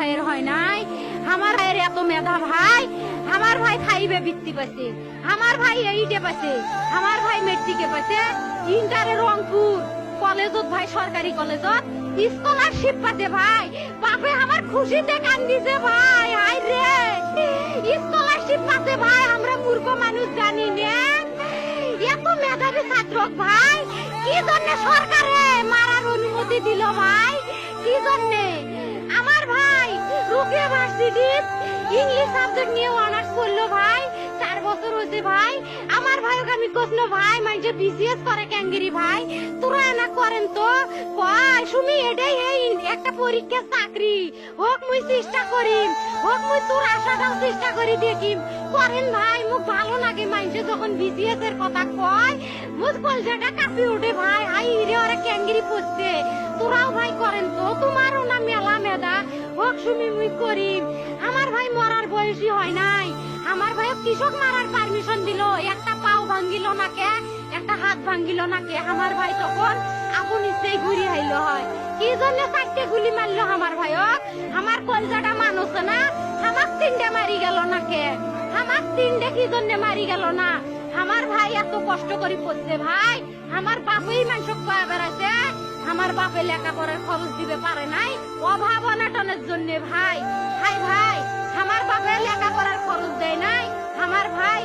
ভাইয়ের হয় নাই। আমার ভাইয়ের এত মেধা ভাই, আমার ভাই খাইবে বৃত্তি পাইছে, আমার ভাই এইটে পাইছে, আমার ভাই মেট্রিকে পাইছে, ইন্টারে রংপুর কলেজত ভাই, সরকারি কলেজত স্কলারশিপ পাতে ভাই। বাপে আমার খুশিতে কান্দিছে ভাই, হাই রে স্কলারশিপ পাতে ভাই। আমরা মূর্খ মানুষ জানি না এত মেধাবী ছাত্র ভাই কি জন্য সরকারে মারার অনুমতি দিল ভাই, কি জন্য? আমার ভাই রুকিয়া ভার্সিটি ইংলিশ সাবজেক্ট নিয়ে অনার্স করলো ভাই, 4 বছর হয়েছে ভাই। আমার ভাইকে আমি কইল ভাই মানে বিসিএস করে ক্যাঙ্গেরি ভাই, তোরা না করেন তো কয় সুমি এটাই একটা পরীক্ষা চাকরি হোক, মুই চেষ্টা করিম, হোক মুই তোর আশাটাও চেষ্টা করি দেখিম। করেন ভাই, মুখ ভালো লাগে মানুষে যখন বিসিএস এর কথা কয়, মুখ কলজাটা কাঁপি উঠে ভাই, হাই রে ওরা ক্যাঙ্গেরি পড়ছে। তোরাও ভাই করেন তো, তোমারও না মেলা মেধা, হোক সুমি মুই করিম। আমার ভাই মরার বয়সী হয় নাই, আমার ভাই কৃষক মারার পারমিশন দিল, একটা পাও ভাঙ্গিল না কে, একটা হাত ভাঙ্গিল না কে। আমার ভাই তখন আপন ইচ্ছেই ঘুরি আইলো হয়, কি জন্য 4টে গুলি মারলো আমার ভাইক? আমার কলজাটা মানুষ না, আমার 3টে মারি গেল না কে, আমার 3টে কি জন্য মারি গেল না? আমার ভাই এত কষ্ট করে পড়ছে ভাই, আমার বাপেই মানুষ কয়া বেড়াইছে, আমার বাপে লেখাপড়ার খরচ দিবে পারে নাই, অভাব অনাটনের জন্য ভাই। হাই ভাই, আমার বাপে লেখাপড়ার খরচ দেয় নাই, আমার ভাই